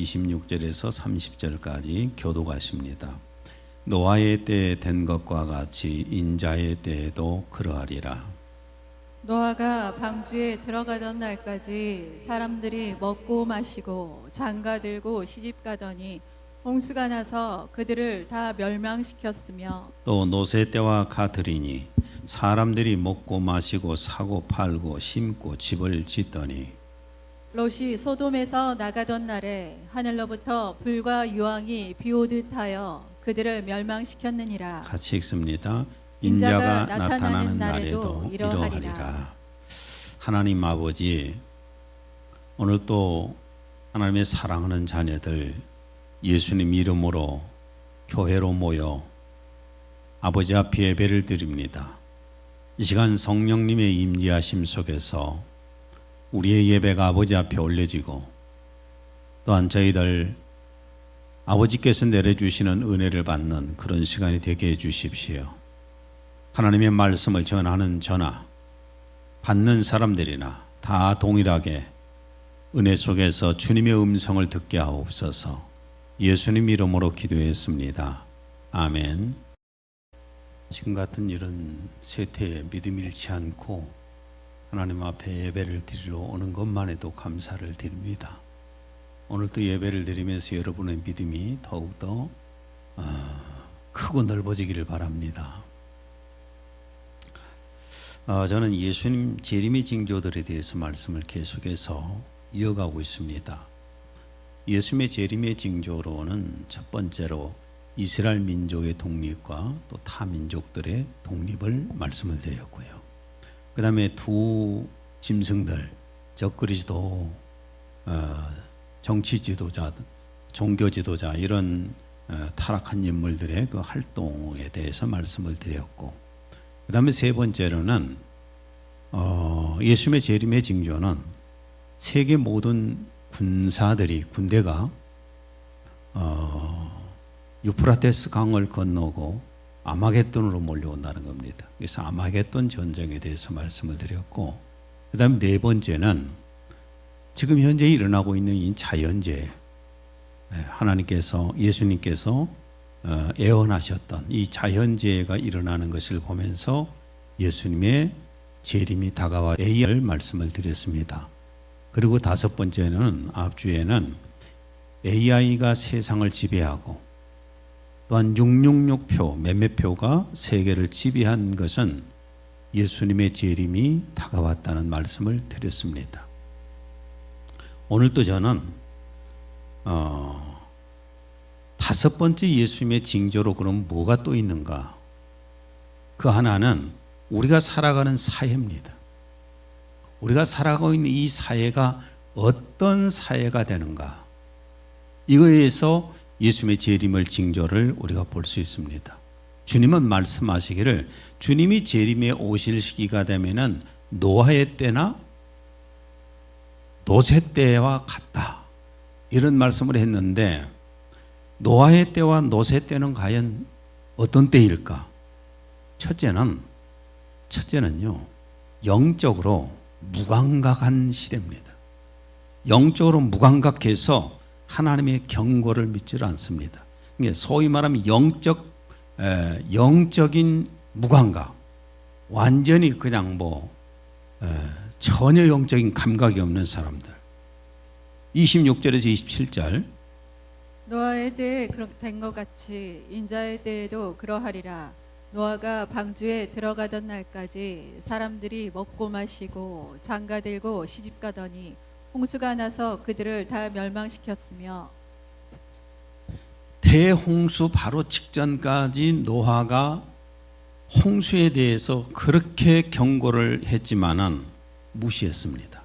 26절에서 30절까지 교독하십니다. 노아의 때에 된 것과 같이 인자의 때에도 그러하리라. 노아가 방주에 들어가던 날까지 사람들이 먹고 마시고 장가들고 시집가더니 홍수가 나서 그들을 다 멸망시켰으며, 또 노새 때와 같으리니 사람들이 먹고 마시고 사고 팔고 심고 집을 짓더니 롯이 소돔에서 나가던 날에 하늘로부터 불과 유황이 비오듯 하여 그들을 멸망시켰느니라. 같이 읽습니다. 인자가 인자가 나타나는 날에도 이러하리라. 하나님 아버지, 오늘 또 하나님의 사랑하는 자녀들 예수님 이름으로 교회로 모여 아버지 앞에 예배를 드립니다. 이 시간 성령님의 임재하심 속에서 우리의 예배가 아버지 앞에 올려지고, 또한 저희들 아버지께서 내려주시는 은혜를 받는 그런 시간이 되게 해주십시오. 하나님의 말씀을 전하는 저나 받는 사람들이나 다 동일하게 은혜 속에서 주님의 음성을 듣게 하옵소서. 예수님 이름으로 기도했습니다. 아멘. 지금 같은 이런 세태에 믿음이 잃지 않고 하나님 앞에 예배를 드리러 오는 것만 해도 감사를 드립니다. 오늘도 예배를 드리면서 여러분의 믿음이 더욱더 크고 넓어지기를 바랍니다. 저는 예수님 재림의 징조들에 대해서 말씀을 계속해서 이어가고 있습니다. 예수님의 재림의 징조로는 첫 번째로 이스라엘 민족의 독립과 또 타 민족들의 독립을 말씀을 드렸고요. 그 다음에 두 짐승들, 즉 그리스도, 정치 지도자, 종교 지도자, 이런 타락한 인물들의 그 활동에 대해서 말씀을 드렸고, 그 다음에 세 번째로는 예수님의 재림의 징조는 세계 모든 군대가 유프라테스 강을 건너고 아마겟돈으로 몰려온다는 겁니다. 그래서 아마겟돈 전쟁에 대해서 말씀을 드렸고, 그 다음에 네 번째는 지금 현재 일어나고 있는 이 자연재해, 하나님께서, 예수님께서 예언하셨던 이 자연재해가 일어나는 것을 보면서 예수님의 재림이 다가와 AI를 말씀을 드렸습니다. 그리고 다섯 번째는 앞주에는 AI가 세상을 지배하고, 또한 666표, 매매표가 세계를 지배한 것은 예수님의 재림이 다가왔다는 말씀을 드렸습니다. 오늘도 저는 다섯 번째 예수님의 징조로 그럼 뭐가 또 있는가? 그 하나는 우리가 살아가는 사회입니다. 우리가 살아가고 있는 이 사회가 어떤 사회가 되는가? 이거에서 예수님의 재림을 징조를 우리가 볼 수 있습니다. 주님은 말씀하시기를 주님이 재림에 오실 시기가 되면은 노아의 때나 노새 때와 같다, 이런 말씀을 했는데, 노아의 때와 노새 때는 과연 어떤 때일까? 첫째는요, 영적으로 무감각한 시대입니다. 영적으로 무감각해서 하나님의 경고를 믿지 않습니다. 소위 말하면 영적인 무감각, 완전히 그냥 전혀 영적인 감각이 없는 사람들. 26절에서 27절. 노아의 때에 된 것 같이 인자의 때에도 그러하리라. 노아가 방주에 들어가던 날까지 사람들이 먹고 마시고 장가들고 시집가더니 홍수가 나서 그들을 다 멸망시켰으며, 대홍수 바로 직전까지 노아가 홍수에 대해서 그렇게 경고를 했지만은 무시했습니다.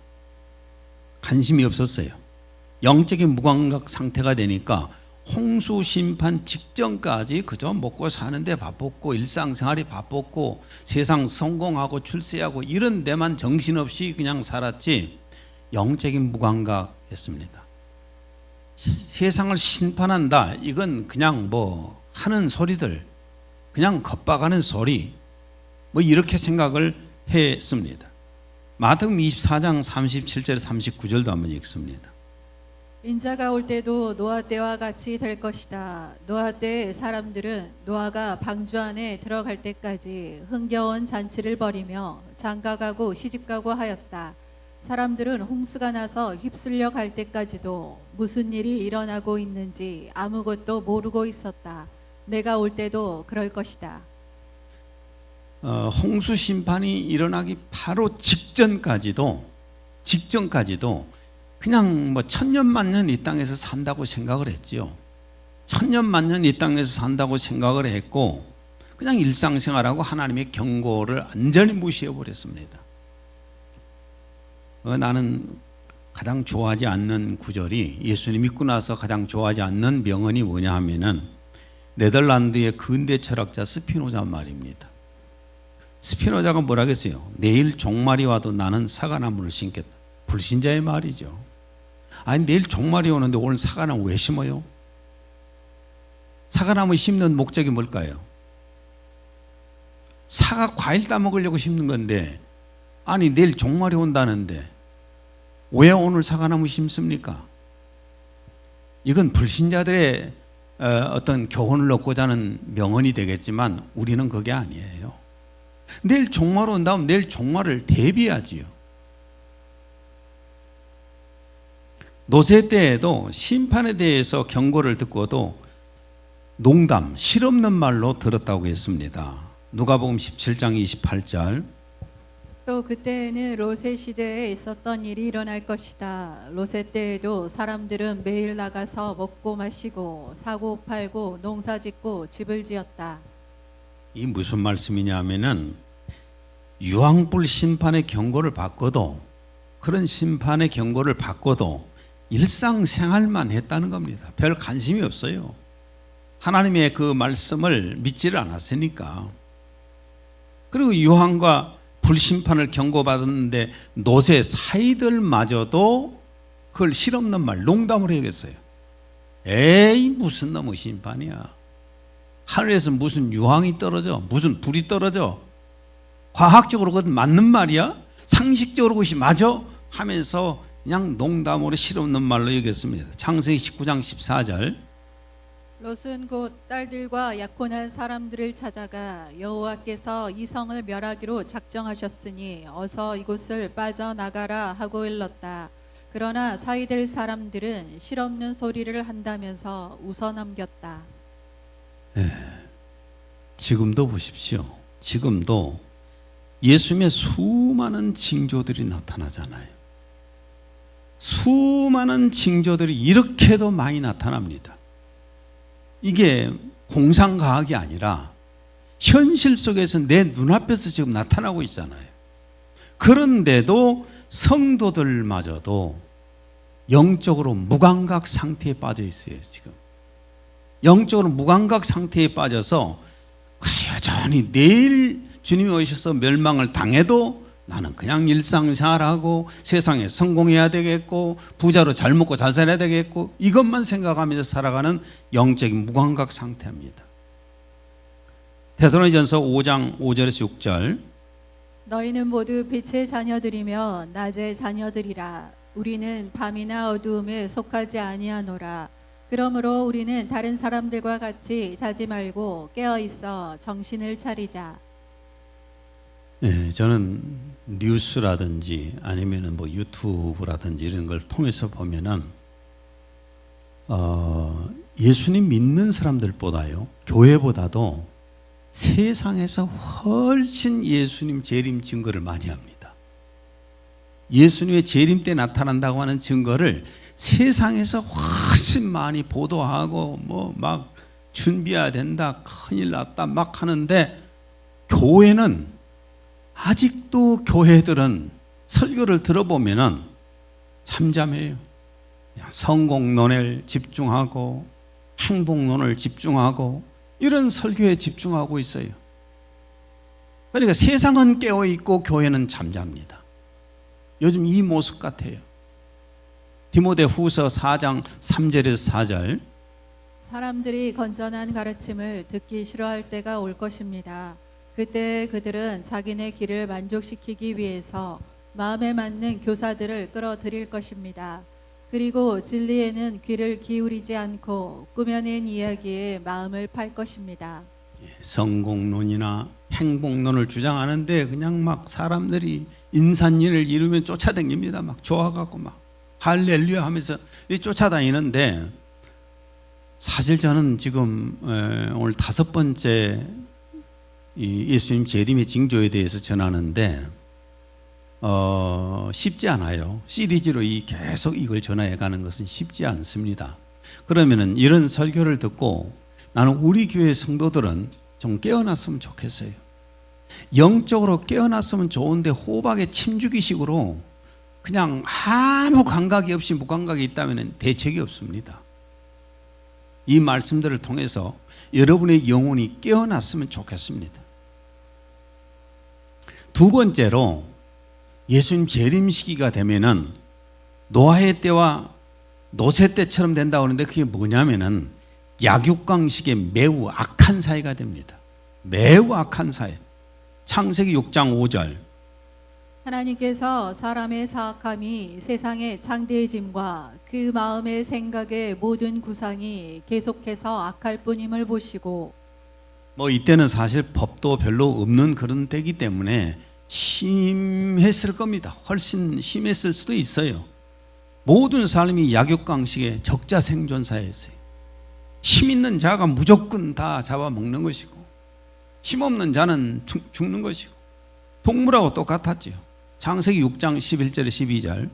관심이 없었어요. 영적인 무감각 상태가 되니까 홍수 심판 직전까지 그저 먹고 사는데 바빴고 일상생활이 바빴고 세상 성공하고 출세하고 이런 데만 정신없이 그냥 살았지, 영적인 무감각했습니다. 세상을 심판한다, 이건 그냥 하는 소리들, 그냥 겉박하는 소리, 이렇게 생각을 했습니다. 마태복음 24장 37절 39절도 한번 읽습니다. 인자가 올 때도 노아 때와 같이 될 것이다. 노아 때의 사람들은 노아가 방주 안에 들어갈 때까지 흥겨운 잔치를 벌이며 장가가고 시집가고 하였다. 사람들은 홍수가 나서 휩쓸려 갈 때까지도 무슨 일이 일어나고 있는지 아무것도 모르고 있었다. 내가 올 때도 그럴 것이다. 홍수 심판이 일어나기 바로 직전까지도 그냥 뭐 천년 만년 이 땅에서 산다고 생각을 했지요. 천년 만년 이 땅에서 산다고 생각을 했고 그냥 일상생활하고 하나님의 경고를 완전히 무시해 버렸습니다. 나는 가장 좋아하지 않는 구절이, 예수님 믿고 나서 가장 좋아하지 않는 명언이 뭐냐 하면은 네덜란드의 근대 철학자 스피노자 말입니다. 스피노자가 뭐라 그랬어요? 내일 종말이 와도 나는 사과나무를 심겠다. 불신자의 말이죠. 아니, 내일 종말이 오는데 오늘 사과나무 왜 심어요? 사과나무 심는 목적이 뭘까요? 사과 과일 따먹으려고 심는 건데, 아니 내일 종말이 온다는데 왜 오늘 사과나무 심습니까? 이건 불신자들의 어떤 교훈을 얻고자 하는 명언이 되겠지만 우리는 그게 아니에요. 내일 종말 온다면 내일 종말을 대비하지요. 노세 때에도 심판에 대해서 경고를 듣고도 농담, 실없는 말로 들었다고 했습니다. 누가복음 17장 28절. 또 그때에는 롯의 시대에 있었던 일이 일어날 것이다. 롯의 때에도 사람들은 매일 나가서 먹고 마시고 사고 팔고 농사짓고 집을 지었다. 이 무슨 말씀이냐 하면은 유황불 심판의 경고를 받고도, 그런 심판의 경고를 받고도 일상생활만 했다는 겁니다. 별 관심이 없어요. 하나님의 그 말씀을 믿지를 않았으니까. 그리고 유황과 불심판을 경고받았는데 노세 사이들마저도 그걸 실없는 말, 농담으로 해야겠어요. 에이, 무슨 놈의 심판이야. 하늘에서 무슨 유황이 떨어져, 무슨 불이 떨어져. 과학적으로 그건 맞는 말이야? 상식적으로 그것이 맞아? 하면서 그냥 농담으로 실없는 말로 여겼습니다. 창세기 19장 14절. 롯은 곧 딸들과 약혼한 사람들을 찾아가 여호와께서 이 성을 멸하기로 작정하셨으니 어서 이곳을 빠져나가라 하고 일렀다. 그러나 사이될 사람들은 실없는 소리를 한다면서 웃어넘겼다. 지금도 보십시오. 지금도 예수님의 수많은 징조들이 나타나잖아요. 수많은 징조들이 이렇게도 많이 나타납니다. 이게 공상과학이 아니라 현실 속에서 내 눈앞에서 지금 나타나고 있잖아요. 그런데도 성도들마저도 영적으로 무감각 상태에 빠져 있어요. 지금 영적으로 무감각 상태에 빠져서 여전히 내일 주님이 오셔서 멸망을 당해도 나는 그냥 일상생활하고 세상에 성공해야 되겠고 부자로 잘 먹고 잘 살아야 되겠고 이것만 생각하면서 살아가는 영적인 무감각 상태입니다. 데살로니가전서 5장 5절에서 6절. 너희는 모두 빛의 자녀들이며 낮의 자녀들이라. 우리는 밤이나 어두움에 속하지 아니하노라. 그러므로 우리는 다른 사람들과 같이 자지 말고 깨어 있어 정신을 차리자. 네, 저는 뉴스라든지 아니면은 뭐 유튜브라든지 이런 걸 통해서 보면은 예수님 믿는 사람들보다요, 교회보다도 세상에서 훨씬 예수님 재림 증거를 많이 합니다. 예수님의 재림 때 나타난다고 하는 증거를 세상에서 훨씬 많이 보도하고 뭐 막 준비해야 된다, 큰일 났다 막 하는데 교회는 아직도 교회들은 설교를 들어보면은 잠잠해요. 그냥 성공론에 집중하고 행복론을 집중하고 이런 설교에 집중하고 있어요. 그러니까 세상은 깨어 있고 교회는 잠잡니다. 요즘 이 모습 같아요. 디모데후서 4장 3절에서 4절. 사람들이 건전한 가르침을 듣기 싫어할 때가 올 것입니다. 그때 그들은 자기네 길을 만족시키기 위해서 마음에 맞는 교사들을 끌어들일 것입니다. 그리고 진리에는 귀를 기울이지 않고 꾸며낸 이야기에 마음을 팔 것입니다. 성공론이나 행복론을 주장하는데 그냥 막 사람들이 인산인을 이루면 쫓아다닙니다. 막 좋아가고 막 할렐루야 하면서 쫓아다니는데, 사실 저는 지금 오늘 5번째 이 예수님 재림의 징조에 대해서 전하는데 쉽지 않아요. 시리즈로 계속 이걸 전해 가는 것은 쉽지 않습니다. 그러면은 이런 설교를 듣고 나는 우리 교회 성도들은 좀 깨어났으면 좋겠어요. 영적으로 깨어났으면 좋은데 호박의 침주기식으로 그냥 아무 감각이 없이 무감각이 있다면 대책이 없습니다. 이 말씀들을 통해서 여러분의 영혼이 깨어났으면 좋겠습니다. 두 번째로, 예수님 재림 시기가 되면은 노아의 때와 노세 때처럼 된다고 하는데 그게 뭐냐면은 약육강식의 매우 악한 사회가 됩니다. 매우 악한 사회. 창세기 6장 5절. 하나님께서 사람의 사악함이 세상의 창대해짐과 그 마음의 생각의 모든 구상이 계속해서 악할 뿐임을 보시고, 이때는 사실 법도 별로 없는 그런 때이기 때문에 심했을 겁니다. 훨씬 심했을 수도 있어요. 모든 삶이 약육강식의 적자 생존사였어요. 힘 있는 자가 무조건 다 잡아먹는 것이고 힘 없는 자는 죽는 것이고 동물하고 똑같았지요. 창세기 6장 11절에 12절.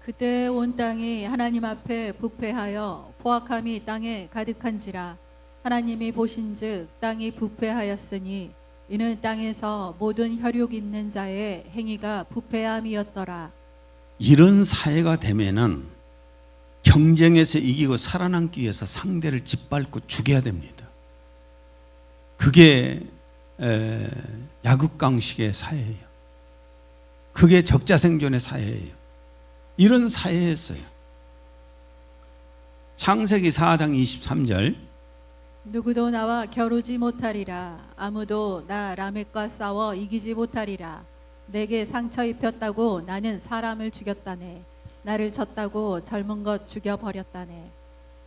그때 온 땅이 하나님 앞에 부패하여 포악함이 땅에 가득한지라 하나님이 보신즉 땅이 부패하였으니 이는 땅에서 모든 혈육 있는 자의 행위가 부패함이었더라. 이런 사회가 되면은 경쟁에서 이기고 살아남기 위해서 상대를 짓밟고 죽여야 됩니다. 그게 약육강식의 사회예요. 그게 적자생존의 사회예요. 이런 사회였어요. 창세기 4장 23절. 누구도 나와 겨루지 못하리라. 아무도 나 라멕과 싸워 이기지 못하리라. 내게 상처 입혔다고 나는 사람을 죽였다네. 나를 쳤다고 젊은 것 죽여버렸다네.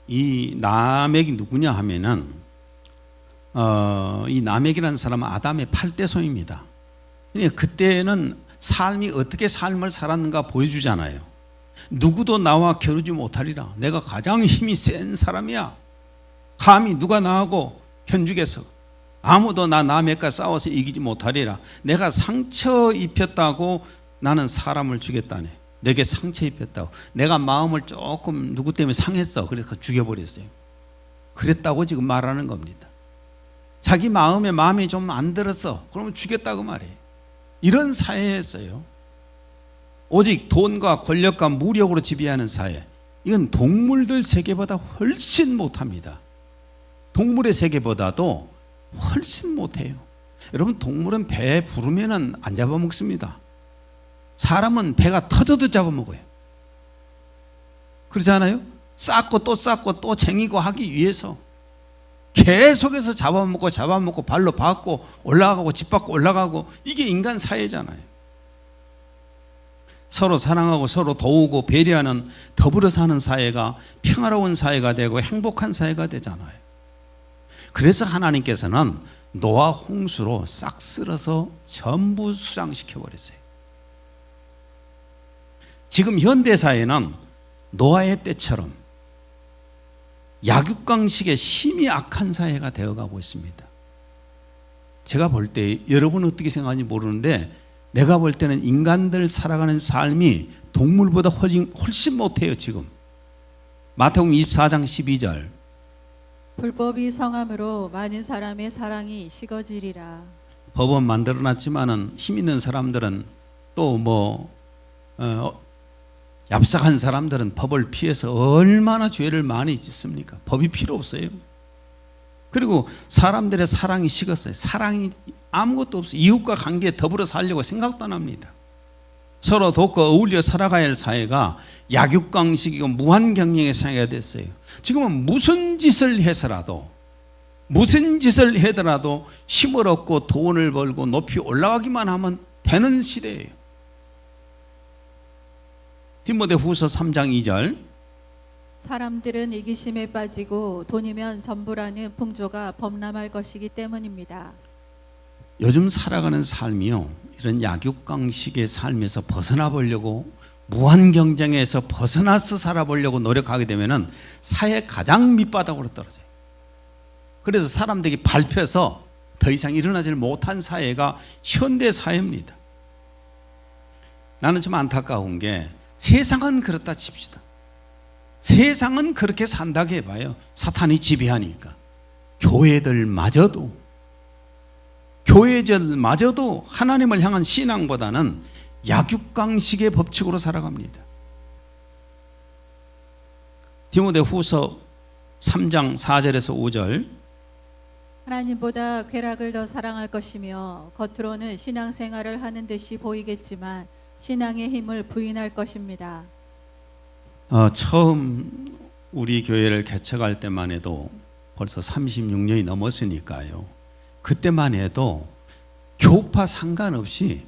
이 라멕이 누구냐 하면은 이 라멕이라는 사람은 아담의 8대손입니다. 그때는 삶이 어떻게 삶을 살았는가 보여주잖아요. 누구도 나와 겨루지 못하리라. 내가 가장 힘이 센 사람이야. 감히 누가 나하고 견주겠어. 아무도 나 라멕과 싸워서 이기지 못하리라. 내가 상처 입혔다고 나는 사람을 죽였다네. 내게 상처 입혔다고. 내가 마음을 조금 누구 때문에 상했어. 그래서 죽여버렸어요. 그랬다고 지금 말하는 겁니다. 자기 마음이 좀 안 들었어. 그러면 죽였다고 말해요. 이런 사회였어요. 오직 돈과 권력과 무력으로 지배하는 사회. 이건 동물들 세계보다 훨씬 못합니다. 동물의 세계보다도 훨씬 못해요. 여러분, 동물은 배 부르면 안 잡아먹습니다. 사람은 배가 터져도 잡아먹어요. 그렇지 않아요? 쌓고 또 쟁이고 하기 위해서 계속해서 잡아먹고 발로 밟고 올라가고 짓밟고 올라가고, 이게 인간 사회잖아요. 서로 사랑하고 서로 도우고 배려하는 더불어 사는 사회가 평화로운 사회가 되고 행복한 사회가 되잖아요. 그래서 하나님께서는 노아 홍수로 싹 쓸어서 전부 수장시켜 버렸어요. 지금 현대 사회는 노아의 때처럼 약육강식의 심히 악한 사회가 되어가고 있습니다. 제가 볼 때 여러분은 어떻게 생각하는지 모르는데 내가 볼 때는 인간들 살아가는 삶이 동물보다 훨씬 못해요. 지금 마태복음 24장 12절. 불법이 성함으로 많은 사람의 사랑이 식어지리라. 법은 만들어놨지만은 힘 있는 사람들은 또 얍삭한 사람들은 법을 피해서 얼마나 죄를 많이 짓습니까? 법이 필요 없어요. 그리고 사람들의 사랑이 식었어요. 사랑이 아무것도 없어요. 이웃과 관계에 더불어 살려고 생각도 안 합니다. 서로 돕고 어울려 살아가야 할 사회가 약육강식이고 무한경영의 사회가 됐어요. 지금은 무슨 짓을 해서라도 힘을 얻고 돈을 벌고 높이 올라가기만 하면 되는 시대예요. 디모데후서 3장 2절. 사람들은 이기심에 빠지고 돈이면 전부라는 풍조가 범람할 것이기 때문입니다. 요즘 살아가는 삶이요, 이런 약육강식의 삶에서 벗어나 보려고, 무한 경쟁에서 벗어나서 살아보려고 노력하게 되면은 사회 가장 밑바닥으로 떨어져요. 그래서 사람들이 밟혀서 더 이상 일어나지 못한 사회가 현대 사회입니다. 나는 좀 안타까운 게, 세상은 그렇다 칩시다. 세상은 그렇게 산다고 해봐요. 사탄이 지배하니까. 교회들마저도 하나님을 향한 신앙보다는 약육강식의 법칙으로 살아갑니다. 디모데후서 3장 4절에서 5절. 하나님보다 쾌락을 더 사랑할 것이며 겉으로는 신앙생활을 하는 듯이 보이겠지만 신앙의 힘을 부인할 것입니다. 처음 우리 교회를 개척할 때만 해도 벌써 36년이 넘었으니까요. 그때만 해도 교파 상관없이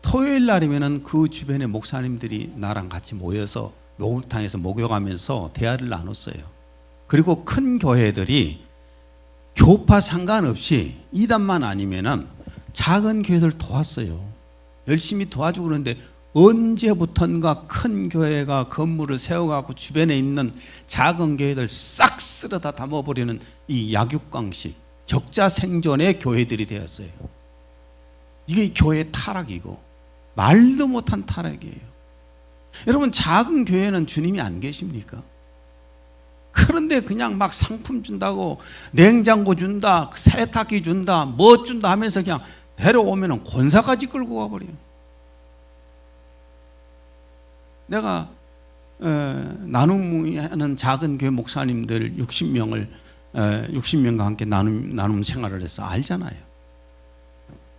토요일 날이면은 그 주변의 목사님들이 나랑 같이 모여서 목욕탕에서 목욕하면서 대화를 나눴어요. 그리고 큰 교회들이 교파 상관없이 이단만 아니면은 작은 교회들 도왔어요. 열심히 도와주고 그러는데, 언제부턴가 큰 교회가 건물을 세워갖고 주변에 있는 작은 교회들 싹 쓸어 다 담아버리는 이 약육강식, 적자생존의 교회들이 되었어요. 이게 교회의 타락이고 말도 못한 타락이에요. 여러분, 작은 교회는 주님이 안 계십니까? 그런데 그냥 막 상품 준다고, 냉장고 준다, 세탁기 준다, 뭐 준다 하면서 그냥 데려오면 권사까지 끌고 가버려요. 내가 나눔하는 작은 교회 목사님들 60명과 함께 나눔 생활을 해서 알잖아요.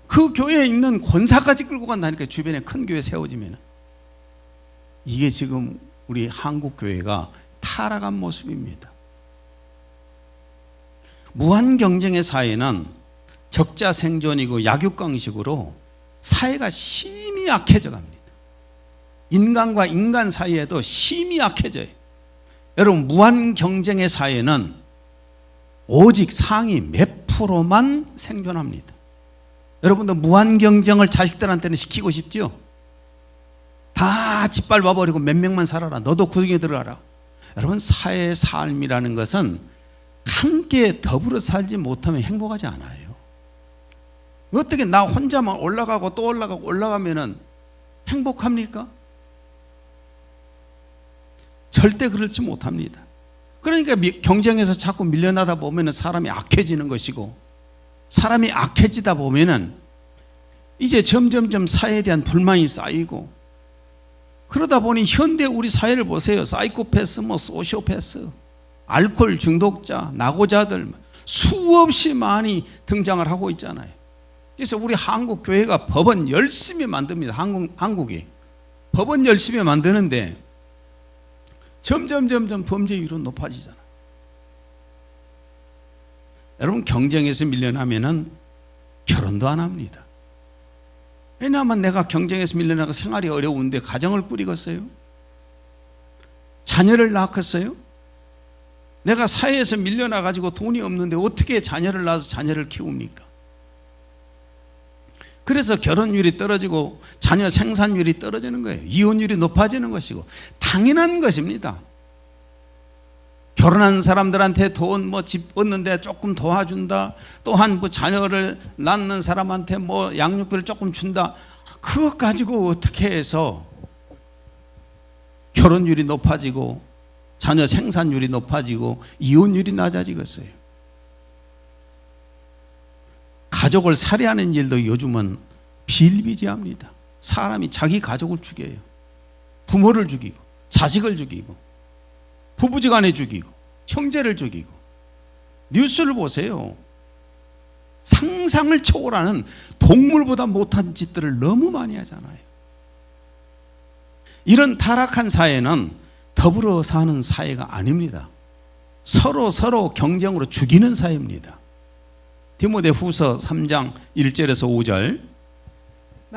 그 교회에 있는 권사까지 끌고 간다니까, 주변에 큰 교회 세워지면. 이게 지금 우리 한국 교회가 타락한 모습입니다. 무한 경쟁의 사회는 적자 생존이고 약육강식으로 사회가 심히 약해져 갑니다. 인간과 인간 사이에도 심히 약해져요. 여러분, 무한 경쟁의 사회는 오직 상위 몇 프로만 생존합니다. 여러분도 무한 경쟁을 자식들한테는 시키고 싶죠? 다 짓밟아 버리고 몇 명만 살아라, 너도 그 중에 들어가라. 여러분, 사회의 삶이라는 것은 함께 더불어 살지 못하면 행복하지 않아요. 어떻게 나 혼자만 올라가고 또 올라가고 올라가면은 행복합니까? 절대 그렇지 못합니다. 그러니까 경쟁에서 자꾸 밀려나다 보면 사람이 악해지는 것이고, 사람이 악해지다 보면 이제 점점점 사회에 대한 불만이 쌓이고, 그러다 보니 현대 우리 사회를 보세요. 사이코패스, 소시오패스, 알코올 중독자, 낙오자들 수없이 많이 등장을 하고 있잖아요. 그래서 우리 한국 교회가 법원 열심히 만듭니다. 한국이 법원 열심히 만드는데 점점 범죄율은 높아지잖아요. 여러분, 경쟁에서 밀려나면은 결혼도 안 합니다. 왜냐하면 내가 경쟁에서 밀려나가 생활이 어려운데 가정을 꾸리겠어요? 자녀를 낳겠어요? 내가 사회에서 밀려나가지고 돈이 없는데 어떻게 자녀를 낳아서 자녀를 키웁니까? 그래서 결혼율이 떨어지고 자녀 생산율이 떨어지는 거예요. 이혼율이 높아지는 것이고 당연한 것입니다. 결혼한 사람들한테 돈 집 얻는데 조금 도와준다. 또한 자녀를 낳는 사람한테 양육비를 조금 준다. 그것 가지고 어떻게 해서 결혼율이 높아지고 자녀 생산율이 높아지고 이혼율이 낮아지겠어요? 가족을 살해하는 일도 요즘은 비일비재합니다. 사람이 자기 가족을 죽여요. 부모를 죽이고 자식을 죽이고 부부지간에 죽이고 형제를 죽이고. 뉴스를 보세요. 상상을 초월하는 동물보다 못한 짓들을 너무 많이 하잖아요. 이런 타락한 사회는 더불어 사는 사회가 아닙니다. 서로 경쟁으로 죽이는 사회입니다. 디모데후서 3장 1절에서 5절.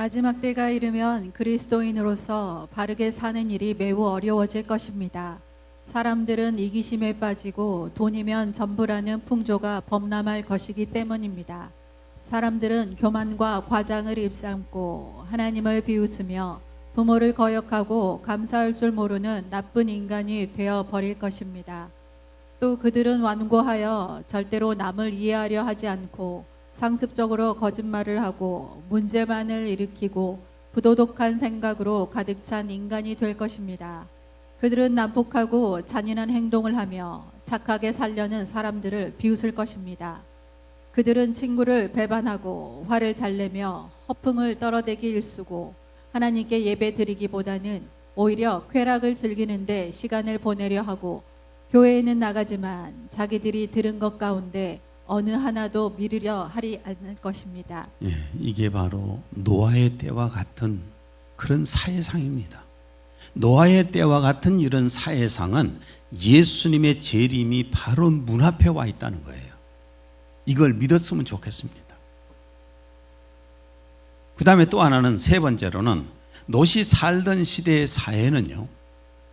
마지막 때가 이르면 그리스도인으로서 바르게 사는 일이 매우 어려워질 것입니다. 사람들은 이기심에 빠지고 돈이면 전부라는 풍조가 범람할 것이기 때문입니다. 사람들은 교만과 과장을 입삼고 하나님을 비웃으며 부모를 거역하고 감사할 줄 모르는 나쁜 인간이 되어 버릴 것입니다. 또 그들은 완고하여 절대로 남을 이해하려 하지 않고 상습적으로 거짓말을 하고 문제만을 일으키고 부도덕한 생각으로 가득 찬 인간이 될 것입니다. 그들은 난폭하고 잔인한 행동을 하며 착하게 살려는 사람들을 비웃을 것입니다. 그들은 친구를 배반하고 화를 잘 내며 허풍을 떨어대기 일쑤고 하나님께 예배 드리기보다는 오히려 쾌락을 즐기는데 시간을 보내려 하고 교회에는 나가지만 자기들이 들은 것 가운데 어느 하나도 미루려 하리 않을 것입니다. 예, 이게 바로 노아의 때와 같은 그런 사회상입니다. 노아의 때와 같은 이런 사회상은 예수님의 재림이 바로 문 앞에 와 있다는 거예요. 이걸 믿었으면 좋겠습니다. 그 다음에 또 하나는 세 번째로는 롯이 살던 시대의 사회는요,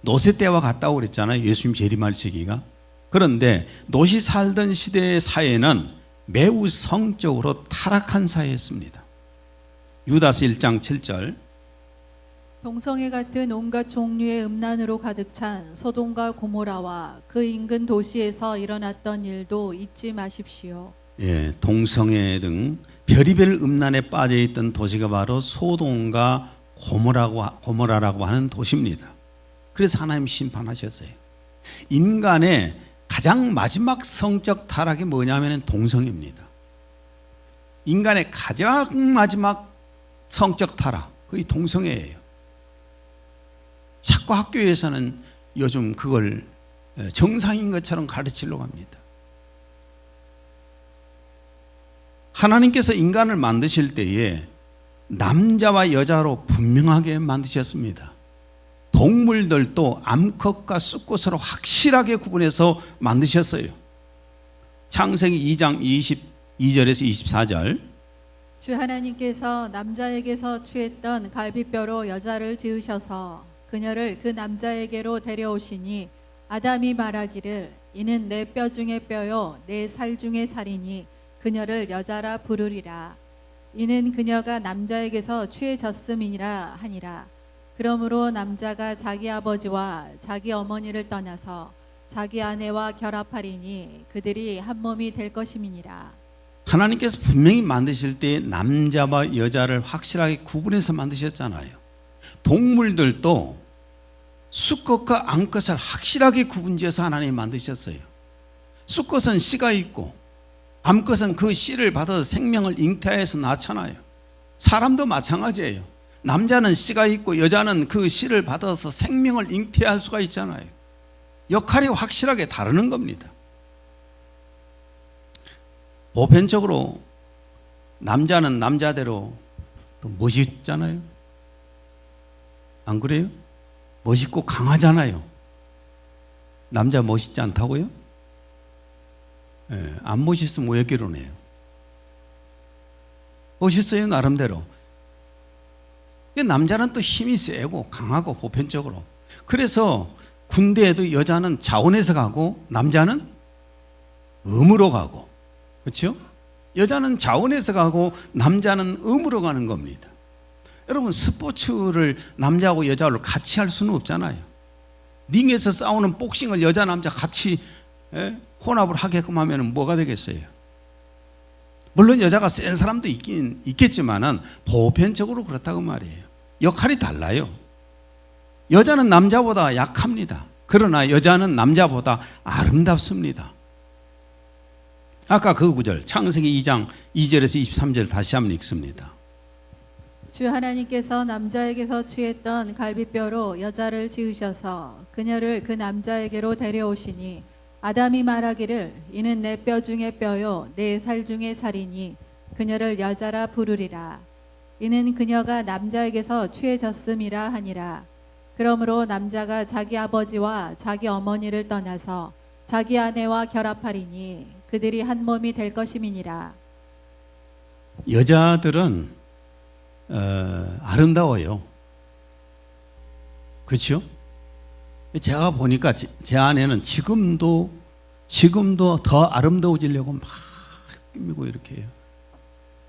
롯의 때와 같다고 그랬잖아요. 예수님 재림할 시기가. 그런데 롯이 살던 시대의 사회는 매우 성적으로 타락한 사회였습니다. 유다서 1장 7절. 동성애 같은 온갖 종류의 음란으로 가득 찬 소돔과 고모라와 그 인근 도시에서 일어났던 일도 잊지 마십시오. 예, 동성애 등 별의별 음란에 빠져 있던 도시가 바로 소돔과 고모라라고 하는 도시입니다. 그래서 하나님 심판하셨어요. 인간의 가장 마지막 성적 타락이 뭐냐면 동성애입니다. 인간의 가장 마지막 성적 타락, 그게 동성애예요. 자꾸 학교에서는 요즘 그걸 정상인 것처럼 가르치려고 합니다. 하나님께서 인간을 만드실 때에 남자와 여자로 분명하게 만드셨습니다. 동물들도 암컷과 숫꽃으로 확실하게 구분해서 만드셨어요. 창세기 2장 22절에서 24절. 주 하나님께서 남자에게서 취했던 갈비뼈로 여자를 지으셔서 그녀를 그 남자에게로 데려오시니 아담이 말하기를 이는 내 뼈 중의 뼈요 내 살 중의 살이니 그녀를 여자라 부르리라. 이는 그녀가 남자에게서 취해졌음이니라 하니라. 그러므로 남자가 자기 아버지와 자기 어머니를 떠나서 자기 아내와 결합하리니 그들이 한 몸이 될 것임이니라. 하나님께서 분명히 만드실 때 남자와 여자를 확실하게 구분해서 만드셨잖아요. 동물들도 수컷과 암컷을 확실하게 구분지어서 하나님이 만드셨어요. 수컷은 씨가 있고 암컷은 그 씨를 받아서 생명을 잉태해서 낳잖아요. 사람도 마찬가지예요. 남자는 씨가 있고 여자는 그 씨를 받아서 생명을 잉태할 수가 있잖아요. 역할이 확실하게 다르는 겁니다. 보편적으로 남자는 남자대로 또 멋있잖아요. 안 그래요? 멋있고 강하잖아요. 남자 멋있지 않다고요? 예, 안 멋있으면 왜 결혼해요? 멋있어요, 나름대로. 남자는 또 힘이 세고 강하고 보편적으로. 그래서 군대에도 여자는 자원해서 가고 남자는 음으로 가고, 그렇죠? 여자는 자원해서 가고 남자는 음으로 가는 겁니다. 여러분, 스포츠를 남자하고 여자로 같이 할 수는 없잖아요. 링에서 싸우는 복싱을 여자 남자 같이 혼합을 하게끔 하면 뭐가 되겠어요? 물론 여자가 센 사람도 있겠지만은 보편적으로 그렇다고 말이에요. 역할이 달라요. 여자는 남자보다 약합니다. 그러나 여자는 남자보다 아름답습니다. 아까 그 구절 창세기 2장 2절에서 23절 다시 한번 읽습니다. 주 하나님께서 남자에게서 취했던 갈비뼈로 여자를 지으셔서 그녀를 그 남자에게로 데려오시니 아담이 말하기를 이는 내 뼈 중의 뼈요 내 살 중의 살이니 그녀를 여자라 부르리라. 이는 그녀가 남자에게서 취해졌음이라 하니라. 그러므로 남자가 자기 아버지와 자기 어머니를 떠나서 자기 아내와 결합하리니 그들이 한 몸이 될 것임이니라. 여자들은 아름다워요. 그렇죠? 제가 보니까 제 아내는 지금도 더 아름다워지려고 막 꾸미고 이렇게 해요.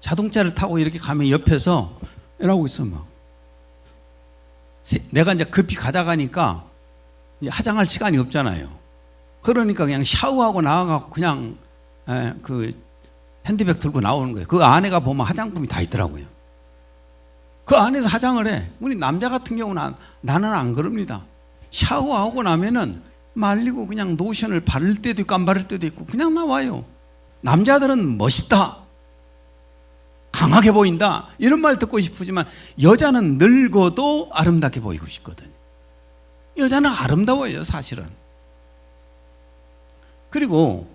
자동차를 타고 이렇게 가면 옆에서 이러고 있어 막. 내가 이제 급히 가다가니까 이제 화장할 시간이 없잖아요. 그러니까 그냥 샤워하고 나와갖고 그냥 그 핸드백 들고 나오는 거예요. 그 안에가 보면 화장품이 다 있더라고요. 그 안에서 화장을 해. 우리 남자 같은 경우는 나는 안 그럽니다. 샤워하고 나면은 말리고 그냥 로션을 바를 때도 있고 안 바를 때도 있고 그냥 나와요. 남자들은 멋있다, 강하게 보인다 이런 말 듣고 싶지만 여자는 늙어도 아름답게 보이고 싶거든요. 여자는 아름다워요 사실은. 그리고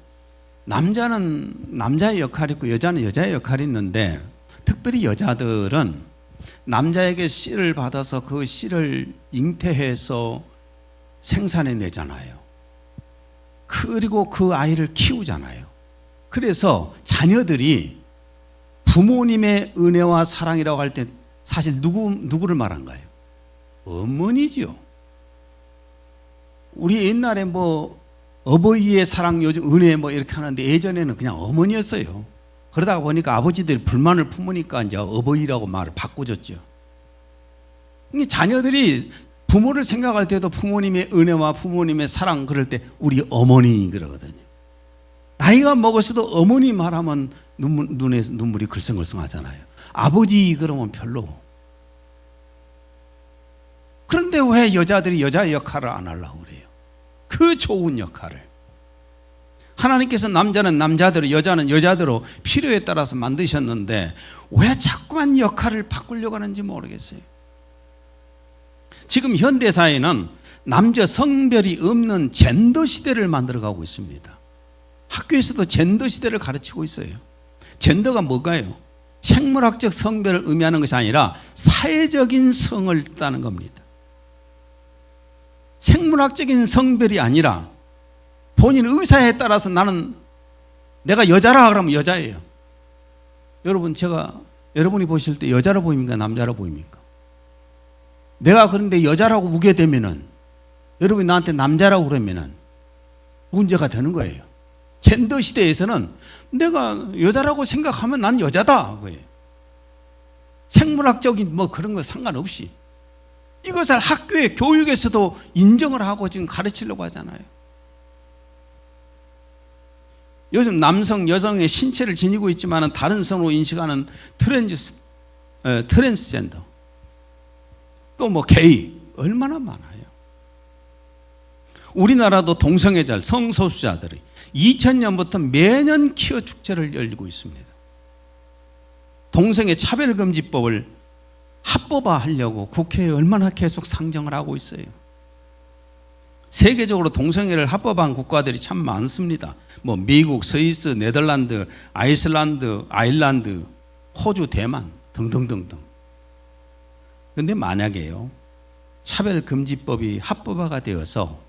남자는 남자의 역할이 있고 여자는 여자의 역할이 있는데 특별히 여자들은 남자에게 씨를 받아서 그 씨를 잉태해서 생산해내잖아요. 그리고 그 아이를 키우잖아요. 그래서 자녀들이 부모님의 은혜와 사랑이라고 할 때 사실 누구를 말한가요? 어머니지요. 우리 옛날에 뭐 어버이의 사랑, 요즘 은혜 뭐 이렇게 하는데 예전에는 그냥 어머니였어요. 그러다가 보니까 아버지들이 불만을 품으니까 이제 어버이라고 말을 바꿔줬죠. 자녀들이 부모를 생각할 때도 부모님의 은혜와 부모님의 사랑 그럴 때 우리 어머니 그러거든요. 나이가 먹었어도 어머니 말하면 눈에 눈물이 글썽글썽 하잖아요. 아버지 그러면 별로. 그런데 왜 여자들이 여자의 역할을 안 하려고 그래요? 그 좋은 역할을. 하나님께서 남자는 남자대로 여자는 여자대로 필요에 따라서 만드셨는데 왜 자꾸만 역할을 바꾸려고 하는지 모르겠어요. 지금 현대사회는 남자 성별이 없는 젠더 시대를 만들어가고 있습니다. 학교에서도 젠더 시대를 가르치고 있어요. 젠더가 뭘까요? 생물학적 성별을 의미하는 것이 아니라 사회적인 성을 뜻하는 겁니다. 생물학적인 성별이 아니라 본인 의사에 따라서 내가 여자라 그러면 여자예요. 여러분 여러분이 보실 때 여자로 보입니까? 남자로 보입니까? 내가 그런데 여자라고 우게 되면은 여러분이 나한테 남자라고 그러면은 문제가 되는 거예요. 젠더 시대에서는 내가 여자라고 생각하면 난 여자다. 생물학적인 뭐 그런 거 상관없이 이것을 학교의 교육에서도 인정을 하고 지금 가르치려고 하잖아요. 요즘 남성, 여성의 신체를 지니고 있지만 다른 성으로 인식하는 트랜스젠더 또 뭐 게이 얼마나 많아요. 우리나라도 동성애자, 성소수자들이 2000년부터 매년 퀴어 축제를 열리고 있습니다. 동성애 차별금지법을 합법화하려고 국회에 얼마나 계속 상정을 하고 있어요. 세계적으로 동성애를 합법화한 국가들이 참 많습니다. 뭐 미국, 스위스, 네덜란드, 아이슬란드, 아일란드, 호주, 대만 등등등등. 그런데 만약에요 차별금지법이 합법화가 되어서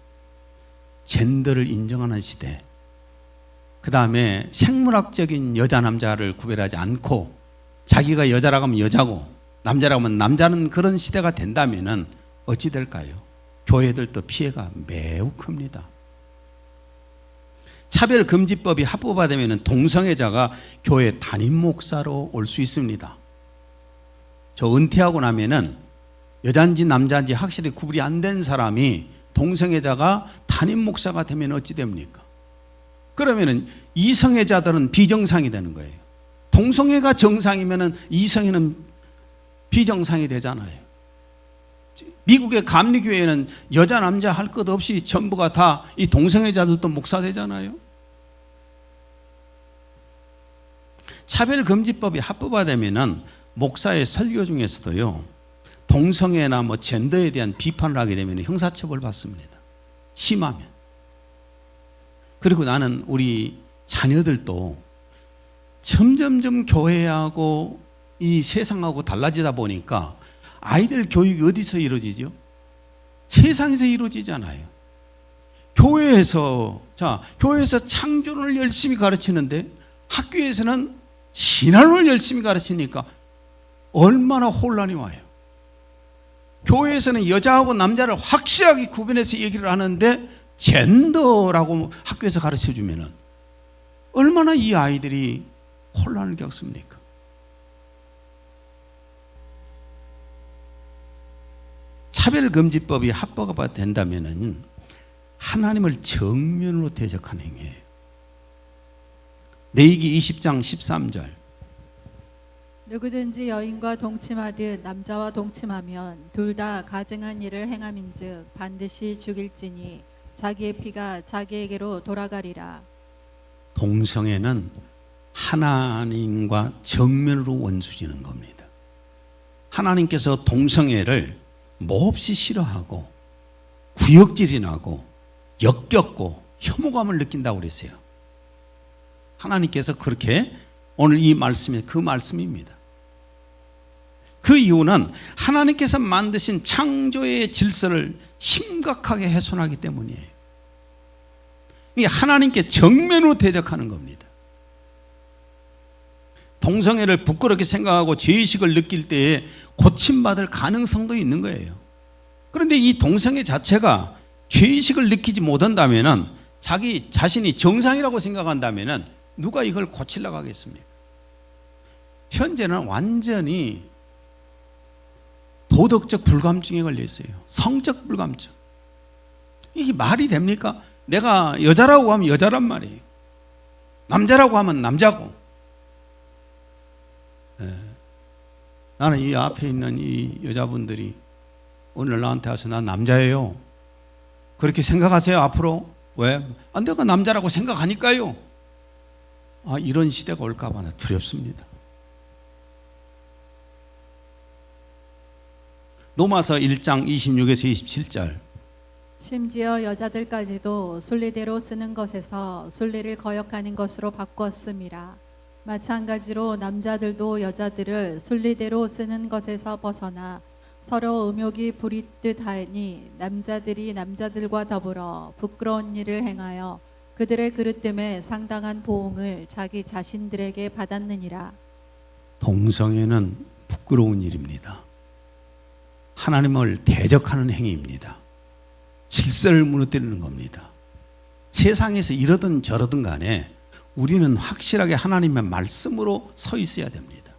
젠더를 인정하는 시대, 그 다음에 생물학적인 여자 남자를 구별하지 않고 자기가 여자라고 하면 여자고 남자라고 하면 남자는 그런 시대가 된다면 어찌 될까요? 교회들도 피해가 매우 큽니다. 차별금지법이 합법화되면 동성애자가 교회 담임 목사로 올 수 있습니다. 저 은퇴하고 나면은 여자인지 남자인지 확실히 구분이 안 된 사람이 동성애자가 담임 목사가 되면 어찌 됩니까? 그러면은 이성애자들은 비정상이 되는 거예요. 동성애가 정상이면은 이성애는 비정상이 되잖아요. 미국의 감리교회는 여자 남자 할 것 없이 전부가 다 이 동성애자들도 목사 되잖아요. 차별금지법이 합법화되면은 목사의 설교 중에서도요 동성애나 뭐 젠더에 대한 비판을 하게 되면 형사처벌 받습니다. 심하면. 그리고 나는 우리 자녀들도 점점점 교회하고 이 세상하고 달라지다 보니까 아이들 교육이 어디서 이루어지죠? 세상에서 이루어지잖아요. 교회에서 창조론을 열심히 가르치는데 학교에서는 신앙을 열심히 가르치니까 얼마나 혼란이 와요. 교회에서는 여자하고 남자를 확실하게 구분해서 얘기를 하는데 젠더라고 학교에서 가르쳐주면은 얼마나 이 아이들이 혼란을 겪습니까? 차별금지법이 합법화 된다면은 하나님을 정면으로 대적하는 행위예요. 레위기 20장 13절. 누구든지 여인과 동침하듯 남자와 동침하면 둘 다 가증한 일을 행함인즉 반드시 죽일지니 자기의 피가 자기에게로 돌아가리라. 동성애는 하나님과 정면으로 원수지는 겁니다. 하나님께서 동성애를 몹시 싫어하고 구역질이 나고 역겹고 혐오감을 느낀다고 그랬어요. 하나님께서 그렇게 오늘 이 말씀이 그 말씀입니다. 그 이유는 하나님께서 만드신 창조의 질서를 심각하게 훼손하기 때문이에요. 이게 하나님께 정면으로 대적하는 겁니다. 동성애를 부끄럽게 생각하고 죄의식을 느낄 때에 고침받을 가능성도 있는 거예요. 그런데 이 동성애 자체가 죄의식을 느끼지 못한다면, 자기 자신이 정상이라고 생각한다면 누가 이걸 고치려고 하겠습니까? 현재는 완전히 도덕적 불감증에 걸려 있어요. 성적 불감증. 이게 말이 됩니까? 내가 여자라고 하면 여자란 말이에요. 남자라고 하면 남자고. 나는 이 앞에 있는 이 여자분들이 오늘 나한테 와서 난 남자예요. 그렇게 생각하세요 앞으로? 왜? 내가 남자라고 생각하니까요. 이런 시대가 올까 봐 두렵습니다. 로마서 1장 26에서 27절. 심지어 여자들까지도 순리대로 쓰는 것에서 순리를 거역하는 것으로 바꾸었음이라. 마찬가지로 남자들도 여자들을 순리대로 쓰는 것에서 벗어나 서로 음욕이 부리듯 하니 남자들이 남자들과 더불어 부끄러운 일을 행하여 그들의 그릇됨에 상당한 보응을 자기 자신들에게 받았느니라. 동성애는 부끄러운 일입니다. 하나님을 대적하는 행위입니다. 질서를 무너뜨리는 겁니다. 세상에서 이러든 저러든 간에 우리는 확실하게 하나님의 말씀으로 서 있어야 됩니다.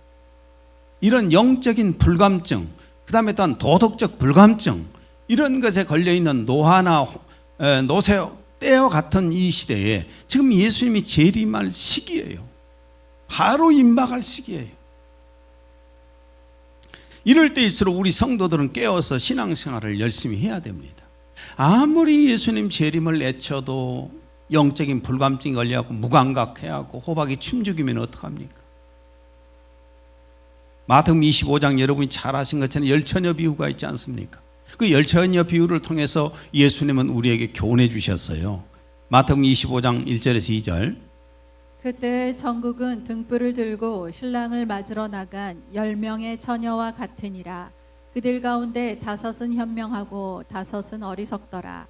이런 영적인 불감증, 그 다음에 또한 도덕적 불감증, 이런 것에 걸려있는 노화나 노쇠 때와 같은 이 시대에 지금 예수님이 재림할 시기예요. 바로 임박할 시기예요. 이럴 때일수록 우리 성도들은 깨어서 신앙생활을 열심히 해야 됩니다. 아무리 예수님 재림을 애쳐도 영적인 불감증이 걸려갖고 무감각해하고 호박이 춤죽이면 어떡합니까? 마태복음 25장 여러분이 잘 아신 것처럼 열처녀 비유가 있지 않습니까? 그 열처녀 비유를 통해서 예수님은 우리에게 교훈해 주셨어요. 마태복음 25장 1절에서 2절. 그때 천국은 등불을 들고 신랑을 맞으러 나간 10명의 처녀와 같으니라. 그들 가운데 5은 현명하고 5은 어리석더라.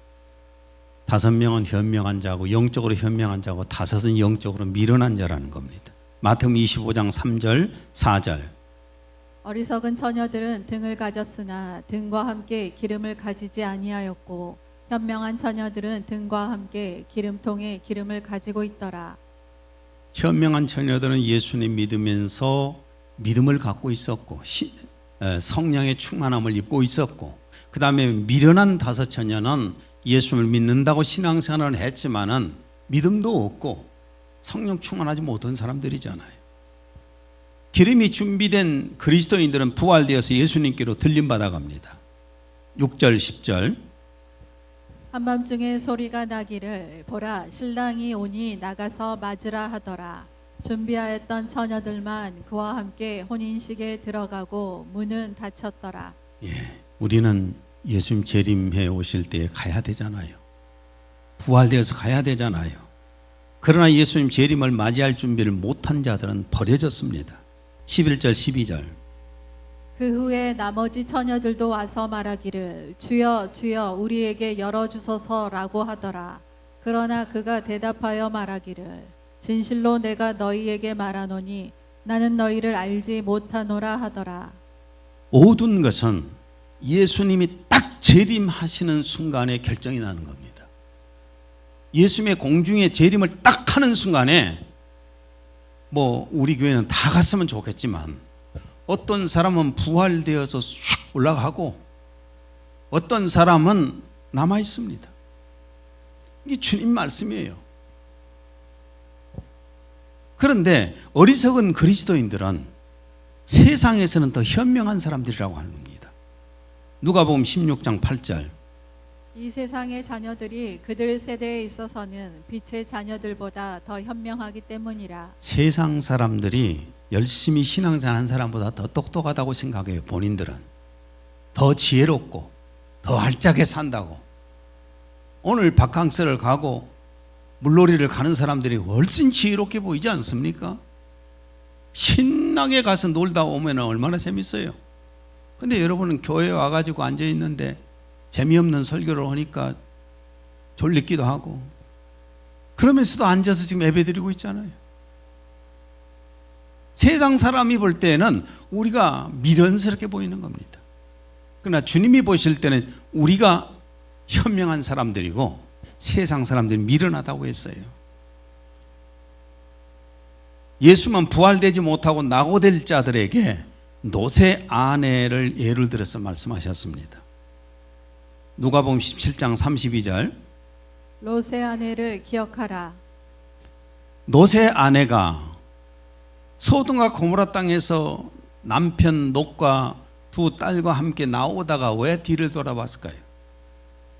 5명은 현명한 자고 영적으로 현명한 자고 5은 영적으로 미련한 자라는 겁니다. 마태복음 25장 3절 4절. 어리석은 처녀들은 등을 가졌으나 등과 함께 기름을 가지지 아니하였고 현명한 처녀들은 등과 함께 기름통에 기름을 가지고 있더라. 현명한 처녀들은 예수님 믿으면서 믿음을 갖고 있었고 성령의 충만함을 입고 있었고, 그 다음에 미련한 5 처녀는 예수를 믿는다고 신앙생활을 했지만은 믿음도 없고 성령 충만하지 못한 사람들이잖아요. 기름이 준비된 그리스도인들은 부활되어서 예수님께로 들림받아 갑니다. 6절 10절. 한밤중에 소리가 나기를 보라 신랑이 오니 나가서 맞으라 하더라. 준비하였던 처녀들만 그와 함께 혼인식에 들어가고 문은 닫혔더라. 우리는 예수님 재림해 오실 때에 가야 되잖아요. 부활되어서 가야 되잖아요. 그러나 예수님 재림을 맞이할 준비를 못한 자들은 버려졌습니다. 11절 12절. 그 후에 나머지 처녀들도 와서 말하기를 주여 주여 우리에게 열어주소서라고 하더라. 그러나 그가 대답하여 말하기를 진실로 내가 너희에게 말하노니 나는 너희를 알지 못하노라 하더라. 모든 것은 예수님이 딱 재림하시는 순간에 결정이 나는 겁니다. 예수님의 공중에 재림을 딱 하는 순간에 뭐 우리 교회는 다 갔으면 좋겠지만 어떤 사람은 부활되어서 슉 올라가고 어떤 사람은 남아 있습니다. 이게 주님 말씀이에요. 그런데 어리석은 그리스도인들은 세상에서는 더 현명한 사람들이라고 합니다. 누가복음 16장 8절. 이 세상의 자녀들이 그들 세대에 있어서는 빛의 자녀들보다 더 현명하기 때문이라. 세상 사람들이 열심히 신앙생활한 사람보다 더 똑똑하다고 생각해요. 본인들은 더 지혜롭고 더 활짝하게 산다고. 오늘 바캉스를 가고 물놀이를 가는 사람들이 훨씬 지혜롭게 보이지 않습니까? 신나게 가서 놀다 오면 얼마나 재밌어요. 근데 여러분은 교회에 와가지고 앉아있는데 재미없는 설교를 하니까 졸리기도 하고 그러면서도 앉아서 지금 예배드리고 있잖아요. 세상 사람이 볼 때는 우리가 미련스럽게 보이는 겁니다. 그러나 주님이 보실 때는 우리가 현명한 사람들이고 세상 사람들이 미련하다고 했어요. 예수만 부활되지 못하고 낙오될 자들에게 노새 아내를 예를 들어서 말씀하셨습니다. 누가복음 17장 32절. 롯의 아내를 기억하라. 롯의 아내가 소돔과 고모라 땅에서 남편 롯과 두 딸과 함께 나오다가 왜 뒤를 돌아봤을까요?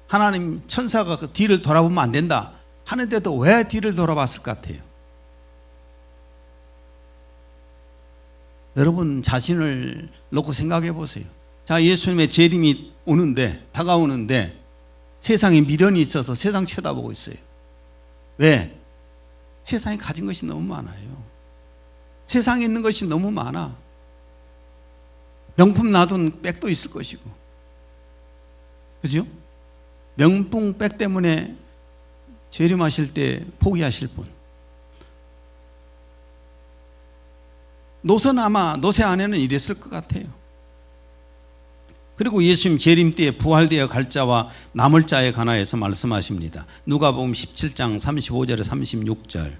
하나님 천사가 그 뒤를 돌아보면 안 된다 하는데도 왜 뒤를 돌아봤을 것 같아요? 여러분 자신을 놓고 생각해 보세요. 자, 예수님의 재림이 오는데 다가오는데 세상에 미련이 있어서 세상 쳐다보고 있어요. 왜? 세상에 가진 것이 너무 많아요. 세상에 있는 것이 너무 많아. 명품 놔둔 백도 있을 것이고, 그죠? 명품 백 때문에 재림하실 때 포기하실 분. 롯의 아내는 이랬을 것 같아요. 그리고 예수님 재림 때에 부활되어 갈 자와 남을 자에 관하여서 말씀하십니다. 누가복음 17장 35절에 36절.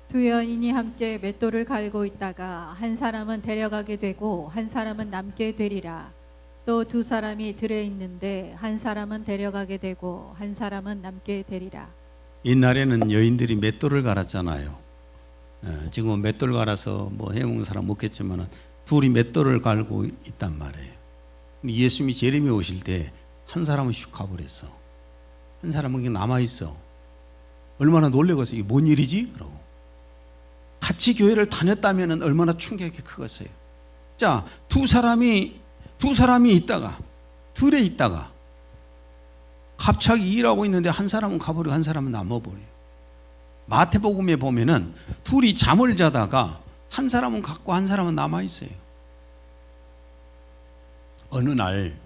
두 여인이 함께 맷돌을 갈고 있다가 한 사람은 데려가게 되고 한 사람은 남게 되리라. 또 두 사람이 들에 있는데 한 사람은 데려가게 되고 한 사람은 남게 되리라. 옛날에는 여인들이 맷돌을 갈았잖아요. 지금은 맷돌 갈아서 뭐 해먹는 사람 없겠지만 둘이 맷돌을 갈고 있단 말이에요. 근데 예수님이 재림에 오실 때 한 사람은 슉 가버렸어. 한 사람은 그냥 남아있어. 얼마나 놀래겠어. 이게 뭔 일이지? 그러고 같이 교회를 다녔다면 얼마나 충격이 크겠어요. 자, 두 사람이 있다가 둘에 있다가 갑자기 일하고 있는데 한 사람은 가버리고 한 사람은 남아버려요. 마태복음에 보면은 둘이 잠을 자다가 한 사람은 갔고 한 사람은 남아있어요. 어느 날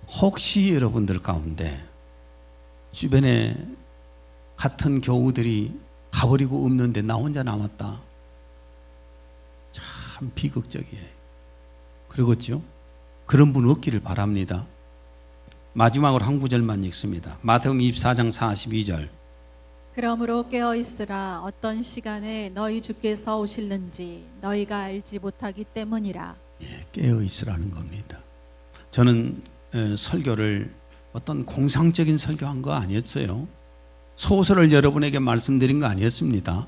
혹시 여러분들 가운데 주변에 같은 교우들이 가버리고 없는데 나 혼자 남았다. 참 비극적이에요. 그러겠죠? 그런 분 없기를 바랍니다. 마지막으로 한 구절만 읽습니다. 마태복음 24장 42절. 그러므로 깨어 있으라. 어떤 시간에 너희 주께서 오실는지 너희가 알지 못하기 때문이라. 깨어 있으라는 겁니다. 저는 설교를 어떤 공상적인 설교한 거 아니었어요. 소설을 여러분에게 말씀드린 거 아니었습니다.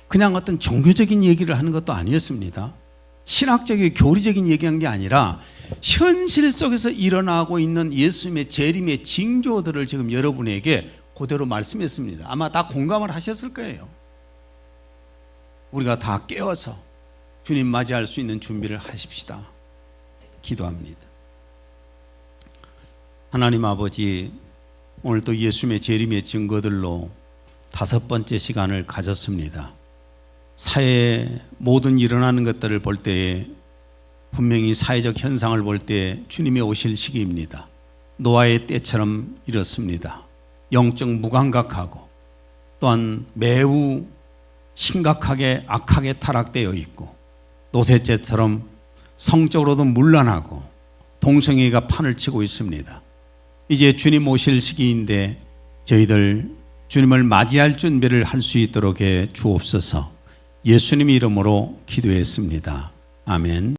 그냥 어떤 종교적인 얘기를 하는 것도 아니었습니다. 신학적인 교리적인 얘기한 게 아니라 현실 속에서 일어나고 있는 예수님의 재림의 징조들을 지금 여러분에게 그대로 말씀했습니다. 아마 다 공감을 하셨을 거예요. 우리가 다 깨어서 주님 맞이할 수 있는 준비를 하십시다. 기도합니다. 하나님 아버지, 오늘 또 예수님의 재림의 증거들로 5번째 시간을 가졌습니다. 사회에 모든 일어나는 것들을 볼 때에 분명히 사회적 현상을 볼 때 주님이 오실 시기입니다. 노아의 때처럼 이렇습니다. 영적 무감각하고 또한 매우 심각하게 악하게 타락되어 있고 노새째처럼 성적으로도 문란하고 동성애가 판을 치고 있습니다. 이제 주님 오실 시기인데 저희들 주님을 맞이할 준비를 할 수 있도록 해 주옵소서. 예수님 이름으로 기도했습니다. 아멘.